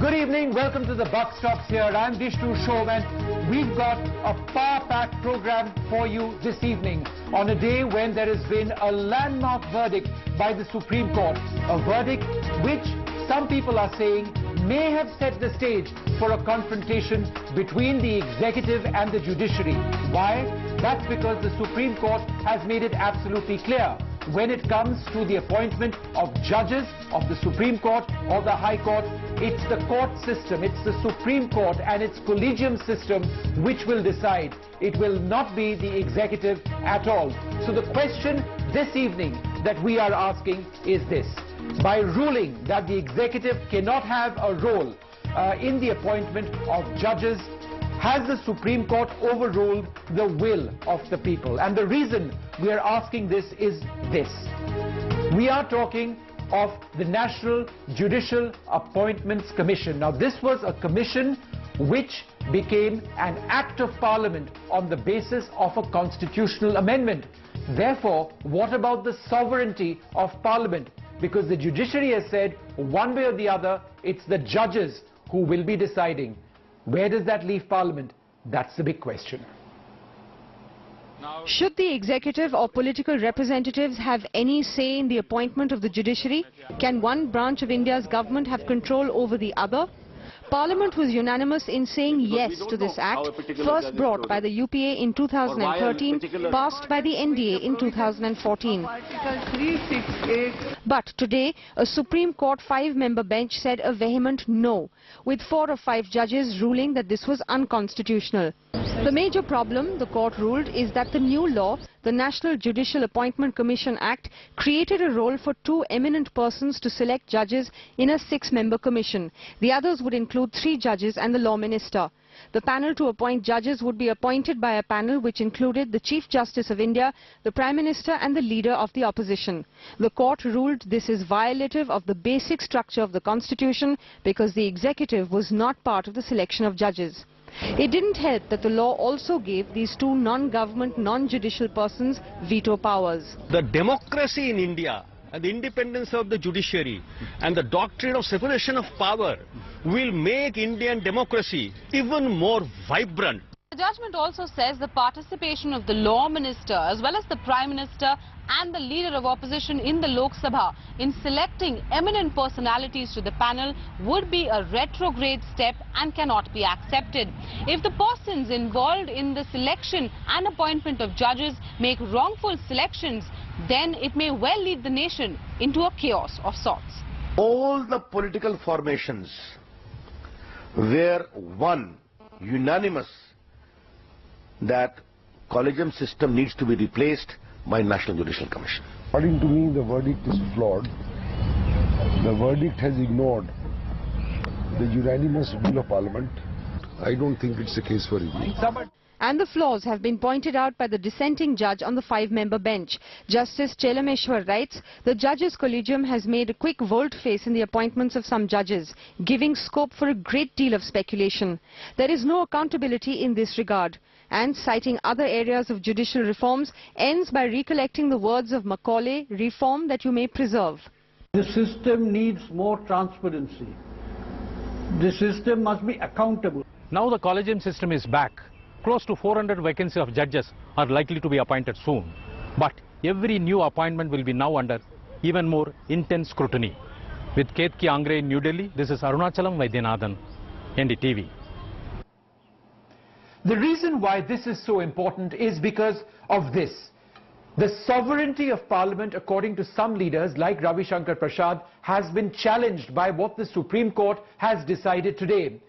Good evening, welcome to the Buck Stops here. I'm Vishnu Shov and we've got a power-packed program for you this evening on a day when there has been a landmark verdict by the Supreme Court. A verdict which some people are saying may have set the stage for a confrontation between the executive and the judiciary. Why? That's because the Supreme Court has made it absolutely clear. When it comes to the appointment of judges of the Supreme Court or the High Court, it's the court system, it's the Supreme Court and its collegium system which will decide. It will not be the executive at all. So the question this evening that we are asking is this. By ruling that the executive cannot have a role in the appointment of judges, has the Supreme Court overruled the will of the people? And the reason we are asking this is this. We are talking of the National Judicial Appointments Commission. Now, this was a commission which became an act of parliament on the basis of a constitutional amendment. Therefore, what about the sovereignty of parliament? Because the judiciary has said, one way or the other, it's the judges who will be deciding. Where does that leave Parliament? That's the big question. Should the executive or political representatives have any say in the appointment of the judiciary? Can one branch of India's government have control over the other? Parliament was unanimous in saying yes to this act, first brought by the UPA in 2013, passed by the NDA in 2014. But today, a Supreme Court 5-member bench said a vehement no, with 4 of 5 judges ruling that this was unconstitutional. The major problem, the court ruled, is that the new law, the National Judicial Appointment Commission Act, created a role for 2 eminent persons to select judges in a 6-member commission. The others would include 3 judges and the law minister. The panel to appoint judges would be appointed by a panel which included the Chief Justice of India, the Prime Minister and the Leader of the Opposition. The court ruled this is violative of the basic structure of the Constitution because the executive was not part of the selection of judges. It didn't help that the law also gave these 2 non-government, non-judicial persons veto powers. The democracy in India and the independence of the judiciary and the doctrine of separation of power will make Indian democracy even more vibrant. The judgment also says the participation of the law minister as well as the Prime Minister and the Leader of Opposition in the Lok Sabha in selecting eminent personalities to the panel would be a retrograde step and cannot be accepted. If the persons involved in the selection and appointment of judges make wrongful selections, then it may well lead the nation into a chaos of sorts. All the political formations were unanimous that collegium system needs to be replaced by National Judicial Commission. According to me, the verdict is flawed. The verdict has ignored the unanimous will of Parliament. I don't think it's a case for review. And the flaws have been pointed out by the dissenting judge on the 5-member bench. Justice Chelameshwar writes, the judges' collegium has made a quick volte-face in the appointments of some judges, giving scope for a great deal of speculation. There is no accountability in this regard. And citing other areas of judicial reforms, ends by recollecting the words of Macaulay, reform that you may preserve. The system needs more transparency. The system must be accountable. Now the collegium system is back. Close to 400 vacancies of judges are likely to be appointed soon. But every new appointment will be now under even more intense scrutiny. With Ketki Angre in New Delhi, this is Arunachalam Vaidyanathan, NDTV. The reason why this is so important is because of this. The sovereignty of Parliament, according to some leaders like Ravi Shankar Prasad, has been challenged by what the Supreme Court has decided today.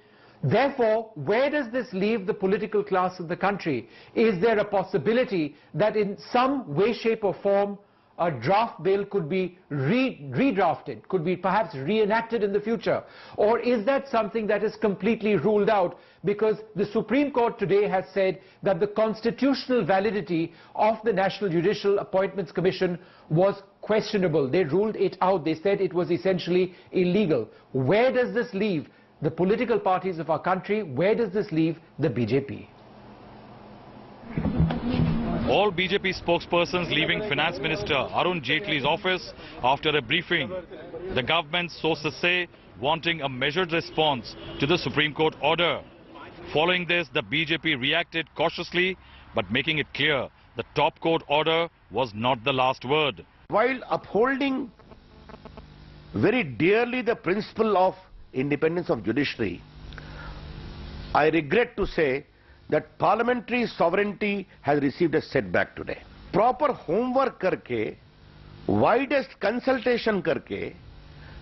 Therefore, where does this leave the political class of the country? Is there a possibility that in some way, shape or form, a draft bill could be redrafted, could be perhaps reenacted in the future? Or is that something that is completely ruled out because the Supreme Court today has said that the constitutional validity of the National Judicial Appointments Commission was questionable? They ruled it out. They said it was essentially illegal. Where does this leave the political parties of our country? Where does this leave the BJP? All BJP spokespersons leaving Finance Minister Arun Jaitley's office after a briefing. The government sources say wanting a measured response to the Supreme Court order. Following this, the BJP reacted cautiously, but making it clear the top court order was not the last word. While upholding very dearly the principle of independence of judiciary, I regret to say that parliamentary sovereignty has received a setback today. Proper homework करके, widest consultation करके,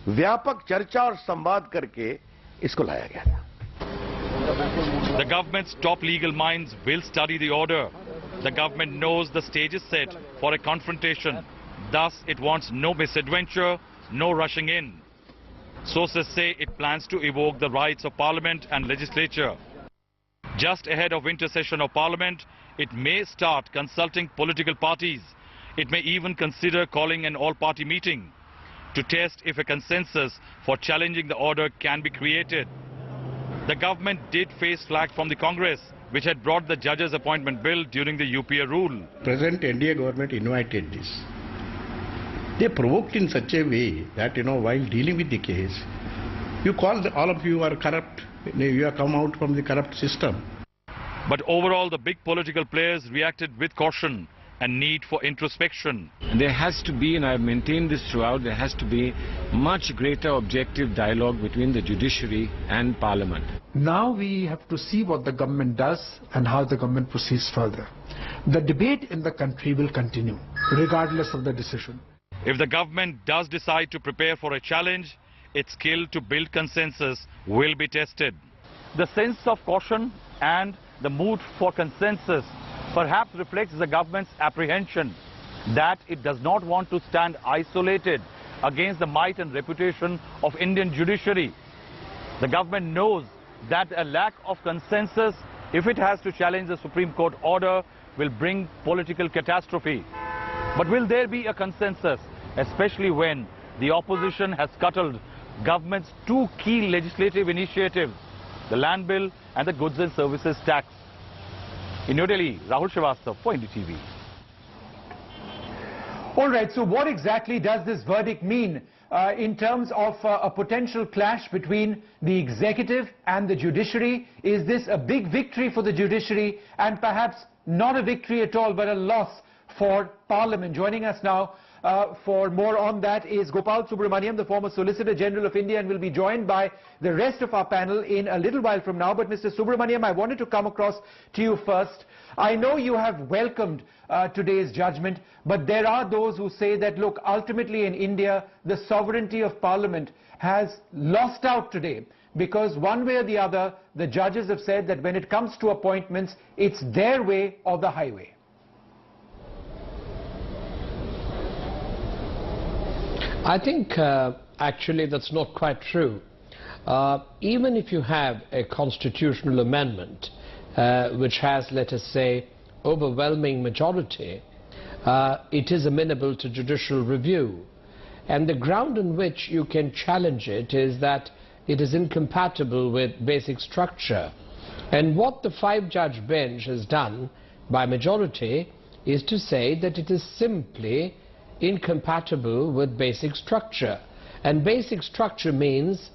व्यापक चर्चा और संवाद करके इसको लाया गया था. The government's top legal minds will study the order. The government knows the stage is set for a confrontation. Thus, it wants no misadventure, no rushing in. Sources say it plans to evoke the rights of Parliament and legislature. Just ahead of winter session of Parliament, it may start consulting political parties. It may even consider calling an all-party meeting to test if a consensus for challenging the order can be created. The government did face flack from the Congress, which had brought the judges' appointment bill during the UPA rule. Present NDA government invited this. They provoked in such a way that, while dealing with the case, you call all of you are corrupt. You have come out from the corrupt system. But overall, the big political players reacted with caution and need for introspection. There has to be, and I have maintained this throughout, there has to be much greater objective dialogue between the judiciary and Parliament. Now we have to see what the government does and how the government proceeds further. The debate in the country will continue, regardless of the decision. If the government does decide to prepare for a challenge, its skill to build consensus will be tested. The sense of caution and the mood for consensus perhaps reflects the government's apprehension that it does not want to stand isolated against the might and reputation of Indian judiciary. The government knows that a lack of consensus, if it has to challenge the Supreme Court order, will bring political catastrophe. But will there be a consensus, especially when the opposition has scuttled government's two key legislative initiatives, the Land Bill and the Goods and Services Tax? In New Delhi, Rahul Srivastava for NDTV. All right, so what exactly does this verdict mean in terms of a potential clash between the executive and the judiciary? Is this a big victory for the judiciary and perhaps not a victory at all but a loss for Parliament? Joining us now for more on that is Gopal Subramaniam, the former Solicitor General of India, and will be joined by the rest of our panel in a little while from now. But Mr. Subramaniam, I wanted to come across to you first. I know you have welcomed today's judgment, but there are those who say that, look, ultimately in India, the sovereignty of Parliament has lost out today, because one way or the other, the judges have said that when it comes to appointments, it's their way or the highway. I think actually that's not quite true. Even if you have a constitutional amendment which has, let us say, overwhelming majority, it is amenable to judicial review. And the ground on which you can challenge it is that it is incompatible with basic structure. And what the 5-judge bench has done by majority is to say that it is simply incompatible with basic structure. And basic structure means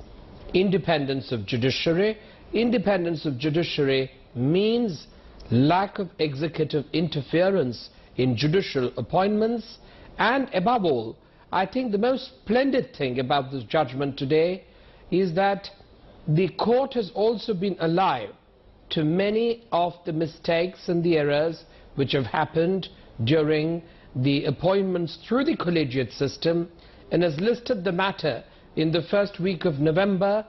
independence of judiciary. Independence of judiciary means lack of executive interference in judicial appointments. And above all, I think the most splendid thing about this judgment today is that the court has also been alive to many of the mistakes and the errors which have happened during the appointments through the collegiate system, and has listed the matter in the first week of November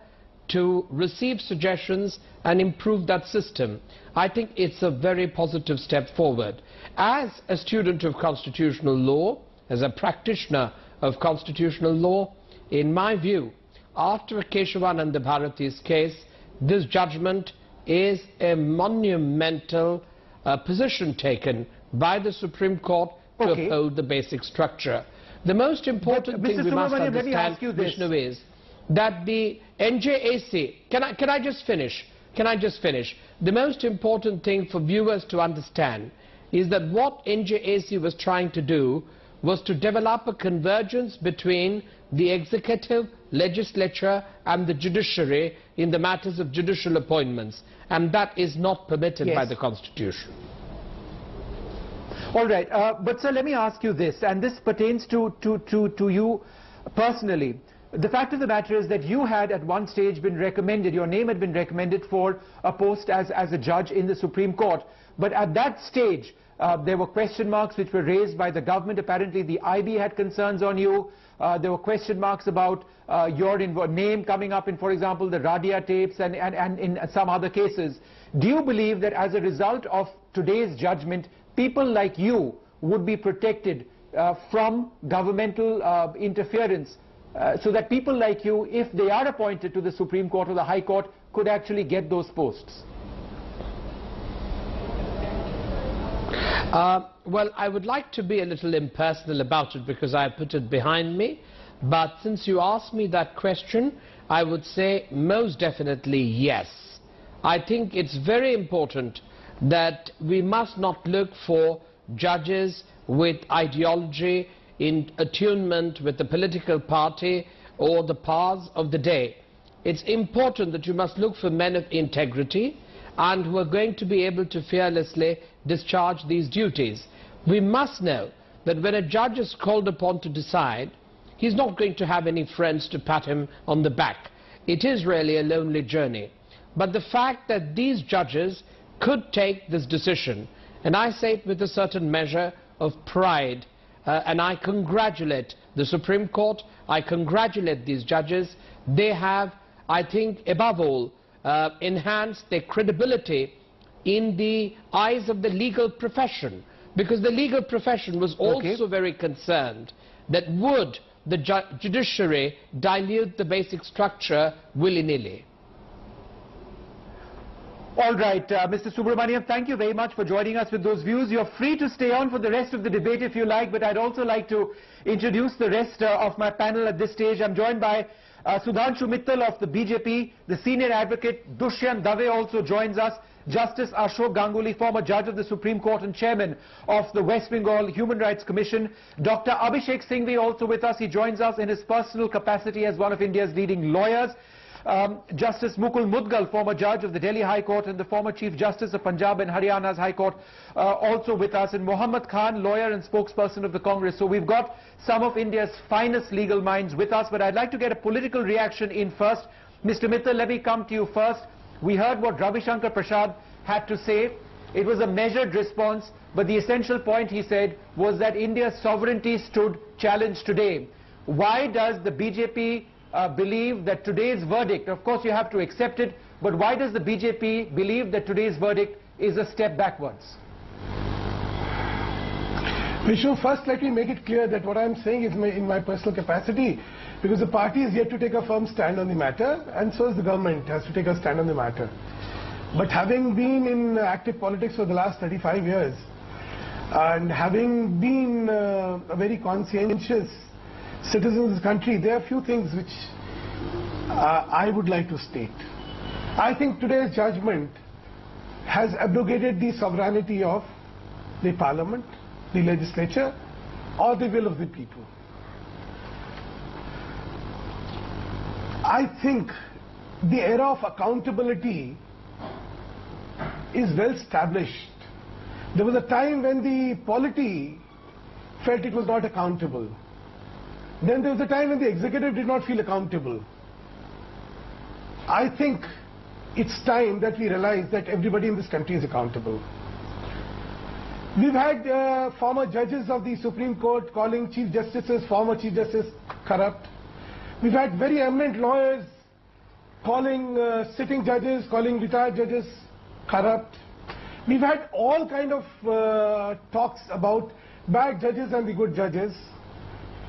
to receive suggestions and improve that system. I think it's a very positive step forward. As a student of constitutional law, as a practitioner of constitutional law, in my view, after Keshavananda Bharati's case, this judgment is a monumental position taken by the Supreme Court to uphold the basic structure. The most important thing we must understand, Vishnu, is that the NJAC, can I just finish? Can I just finish? The most important thing for viewers to understand is that what NJAC was trying to do was to develop a convergence between the executive, legislature and the judiciary in the matters of judicial appointments, and that is not permitted by the Constitution. All right, but sir, let me ask you this, and this pertains to you personally. The fact of the matter is that you had at one stage been recommended, your name had been recommended for a post as a judge in the Supreme Court. But at that stage, there were question marks which were raised by the government. Apparently, the IB had concerns on you. There were question marks about your name coming up in, for example, the Radia tapes and in some other cases. Do you believe that as a result of today's judgment, people like you would be protected from governmental interference, so that people like you, if they are appointed to the Supreme Court or the High Court, could actually get those posts? Well, I would like to be a little impersonal about it because I put it behind me. But since you asked me that question, I would say most definitely yes. I think it's very important that we must not look for judges with ideology in attunement with the political party or the powers of the day. It's important that you must look for men of integrity and who are going to be able to fearlessly discharge these duties. We must know that when a judge is called upon to decide, he's not going to have any friends to pat him on the back. It is really a lonely journey. But the fact that these judges could take this decision, and I say it with a certain measure of pride, and I congratulate the Supreme Court, I congratulate these judges. They have, I think, above all, enhanced their credibility in the eyes of the legal profession, because the legal profession was also very concerned that would the judiciary dilute the basic structure willy-nilly. All right, Mr. Subramaniam, thank you very much for joining us with those views. You're free to stay on for the rest of the debate if you like, but I'd also like to introduce the rest of my panel at this stage. I'm joined by Sudhanshu Mittal of the BJP, the senior advocate Dushyant Dave also joins us, Justice Ashok Ganguly, former judge of the Supreme Court and chairman of the West Bengal Human Rights Commission, Dr Abhishek Singhvi also with us. He joins us in his personal capacity as one of India's leading lawyers. Justice Mukul Mudgal, former judge of the Delhi High Court and the former Chief Justice of Punjab and Haryana's High Court, also with us, and Mohammad Khan, lawyer and spokesperson of the Congress. So we've got some of India's finest legal minds with us, but I'd like to get a political reaction in first. Mr. Mittal, let me come to you first. We heard what Ravi Shankar Prasad had to say. It was a measured response, but the essential point he said was that India's sovereignty stood challenged today. Why does the BJP believe that today's verdict, of course you have to accept it, but why does the BJP believe that today's verdict is a step backwards? Vishnu, first let me make it clear that what I'm saying is in my personal capacity, because the party is yet to take a firm stand on the matter, and so is the government has to take a stand on the matter. But having been in active politics for the last 35 years, and having been a very conscientious citizen of this country, there are a few things which I would like to state. I think today's judgment has abrogated the sovereignty of the parliament, the legislature, or the will of the people. I think the era of accountability is well established. There was a time when the polity felt it was not accountable. Then there was a time when the executive did not feel accountable. I think it's time that we realize that everybody in this country is accountable. We've had former judges of the Supreme Court calling Chief Justices, former Chief Justice, corrupt. We've had very eminent lawyers calling sitting judges, calling retired judges corrupt. We've had all kind of talks about bad judges and the good judges,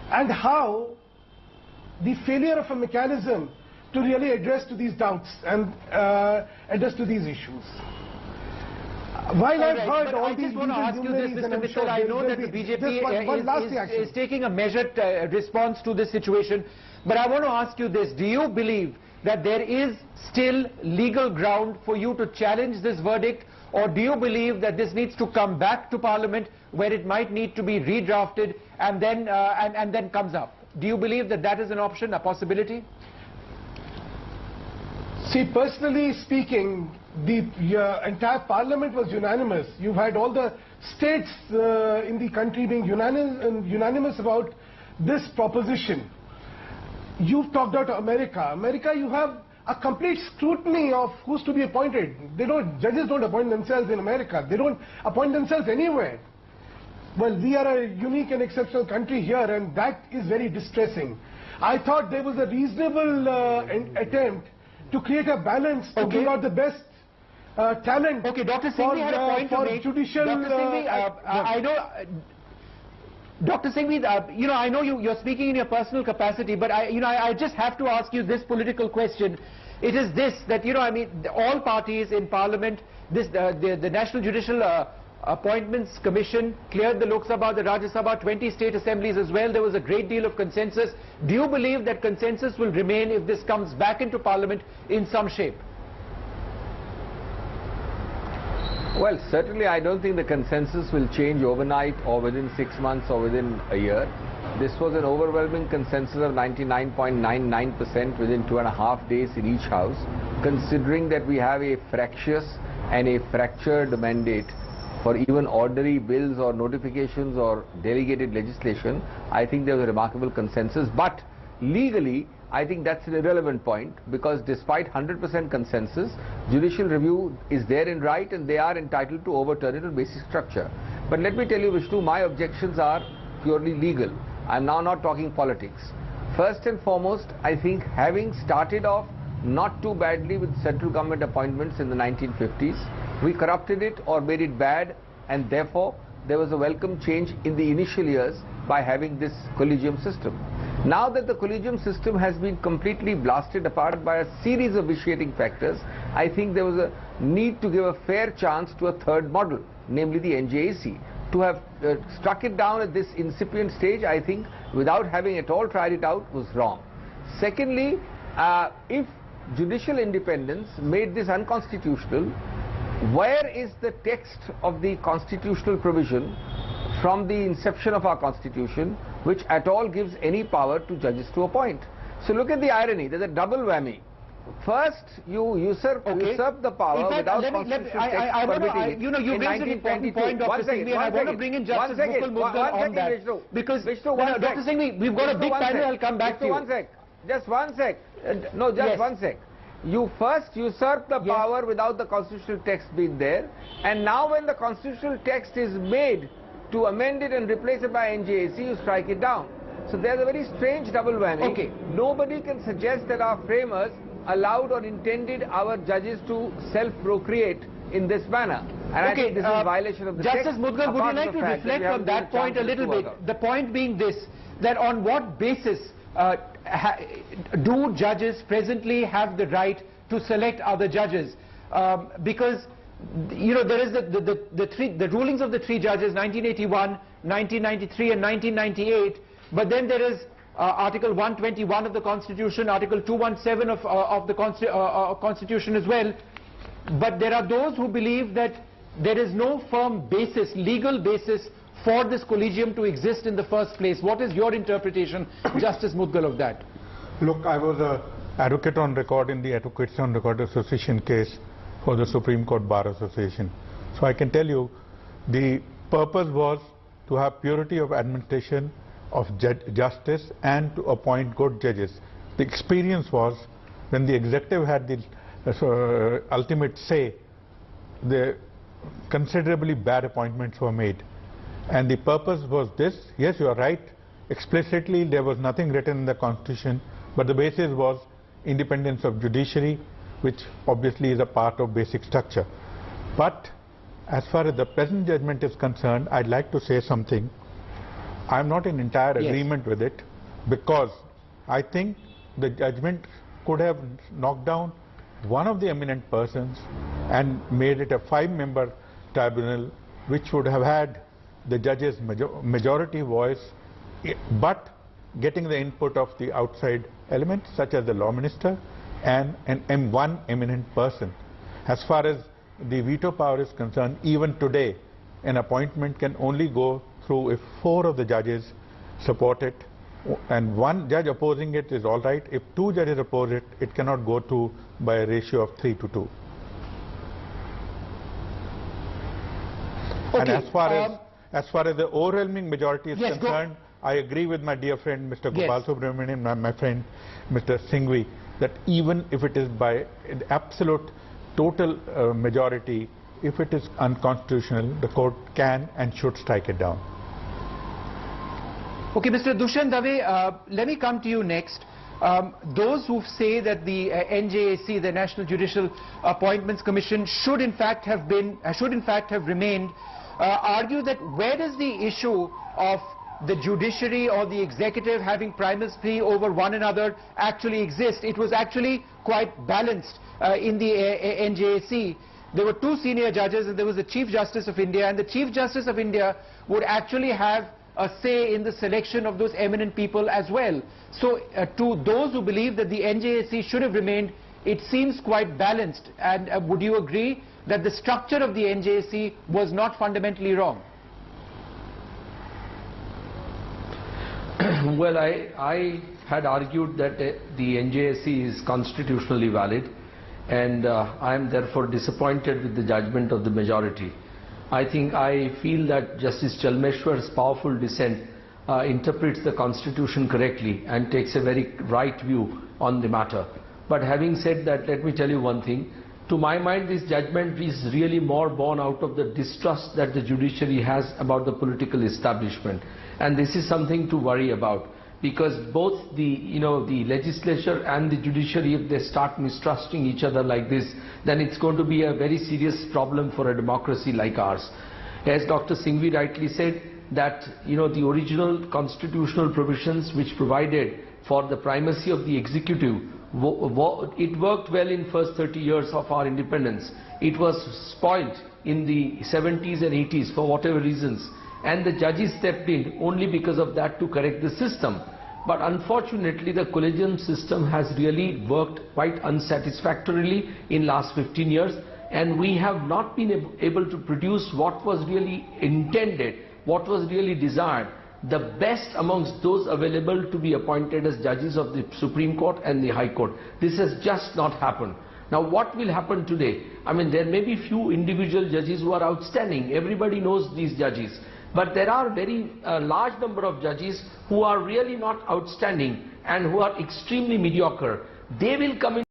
and how the failure of a mechanism to really address to these doubts and address to these issues. While I've heard all these, I just want to ask you this, Mr. Mittal. I know that the BJP is taking a measured response to this situation, but I want to ask you this: do you believe that there is still legal ground for you to challenge this verdict, Or do you believe that this needs to come back to Parliament where it might need to be redrafted and then comes up? Do you believe that that is an option, a possibility? See, personally speaking, the entire Parliament was unanimous. You've had all the states in the country being unanimous about this proposition. You've talked about America. America, you have a complete scrutiny of who's to be appointed. Judges don't appoint themselves in America. They don't appoint themselves anywhere. Well, we are a unique and exceptional country here, and that is very distressing. I thought there was a reasonable attempt to create a balance to give out the best talent. Okay, Dr. Singhvi had a point to make. Judicial, Dr. Singhvi, I know. Dr. Singhvi, I know you're speaking in your personal capacity, but I just have to ask you this political question. It is this, that, all parties in Parliament, the National Judicial Appointments Commission cleared the Lok Sabha, the Rajya Sabha, 20 state assemblies as well. There was a great deal of consensus. Do you believe that consensus will remain if this comes back into Parliament in some shape? Well, certainly I don't think the consensus will change overnight or within 6 months or within a year. This was an overwhelming consensus of 99.99% within 2.5 days in each house. Considering that we have a fractious and a fractured mandate for even ordinary bills or notifications or delegated legislation, I think there was a remarkable consensus. But legally, I think that's an irrelevant point, because despite 100% consensus, judicial review is there in right and they are entitled to overturn it on basic structure. But let me tell you, Vishnu, my objections are purely legal. I'm now not talking politics. First and foremost, I think having started off not too badly with central government appointments in the 1950s, we corrupted it or made it bad, and therefore there was a welcome change in the initial years by having this collegium system. Now that the collegium system has been completely blasted apart by a series of vitiating factors, I think there was a need to give a fair chance to a third model, namely the NJAC. To have struck it down at this incipient stage, I think, without having at all tried it out, was wrong. Secondly, if judicial independence made this unconstitutional, where is the text of the constitutional provision from the inception of our constitution which at all gives any power to judges to appoint? So look at the irony. There's a double whammy. First, you usurp the power without constitutional text permitting it. You raised an important point, Dr. Singhvi, and I want to bring in Justice Muddal on that. Because, Dr. Singhvi, we've got a big panel, I'll come back to you. Just one sec. No, just one sec. You first usurp the power without the constitutional text being there, and now when the constitutional text is made to amend it and replace it by NJAC, you strike it down. So there's a very strange double whammy. Okay. Nobody can suggest that our framers allowed or intended our judges to self-procreate in this manner. And I think this is a violation of the text. Justice Muddal, would you like to reflect on that point a little bit? The point being this, that on what basis do judges presently have the right to select other judges? Because there is the rulings of the three judges, 1981, 1993 and 1998, but then there is Article 121 of the Constitution, Article 217 of the Constitution as well. But there are those who believe that there is no firm basis, legal basis, for this collegium to exist in the first place. What is your interpretation, Justice Muddal, of that? Look, I was an advocate on record in the Advocates on Record Association case for the Supreme Court Bar Association. So I can tell you the purpose was to have purity of administration of justice and to appoint good judges. The experience was when the executive had the ultimate say, the considerably bad appointments were made. And the purpose was this. Yes, you are right. Explicitly, there was nothing written in the Constitution, but the basis was independence of judiciary, which obviously is a part of basic structure. But as far as the present judgment is concerned, I'd like to say something. I'm not in entire agreement with it, because I think the judgment could have knocked down one of the eminent persons and made it a 5-member tribunal, which would have had the judge's majority voice, but getting the input of the outside elements such as the law minister and one eminent person. As far as the veto power is concerned, even today, an appointment can only go through if 4 of the judges support it, and 1 judge opposing it is all right. If 2 judges oppose it, it cannot go through by a ratio of 3 to 2. Okay. And as far as the overwhelming majority is concerned, I agree with my dear friend Mr. Gopal Subramanian and my friend Mr. Singhvi that even if it is by an absolute total majority, if it is unconstitutional, the court can and should strike it down. Okay, Mr. Dushyant Dave, let me come to you next. Those who say that the NJAC, the National Judicial Appointments Commission, should in fact have remained, argue that where does the issue of the judiciary or the executive having primacy over one another actually exist? It was actually quite balanced in the NJAC. There were 2 senior judges and there was the Chief Justice of India, and the Chief Justice of India would actually have a say in the selection of those eminent people as well. So to those who believe that the NJAC should have remained, it seems quite balanced. And would you agree that the structure of the NJAC was not fundamentally wrong? Well, I had argued that the NJAC is constitutionally valid, and I am therefore disappointed with the judgment of the majority. I feel that Justice Chalmeshwar's powerful dissent interprets the Constitution correctly and takes a very right view on the matter. But having said that, let me tell you one thing. To my mind, this judgment is really more born out of the distrust that the judiciary has about the political establishment. And this is something to worry about, because both the legislature and the judiciary, if they start mistrusting each other like this, then it's going to be a very serious problem for a democracy like ours. As Dr. Singhvi rightly said, that the original constitutional provisions which provided for the primacy of the executive, it worked well in first 30 years of our independence. It was spoiled in the 70s and 80s for whatever reasons, and the judges stepped in only because of that to correct the system. But unfortunately, the collegium system has really worked quite unsatisfactorily in last 15 years, and we have not been able to produce what was really intended, what was really desired, the best amongst those available to be appointed as judges of the Supreme Court and the High Court. This has just not happened. Now what will happen today? I mean, there may be few individual judges who are outstanding. Everybody knows these judges. But there are very large number of judges who are really not outstanding and who are extremely mediocre. They will come in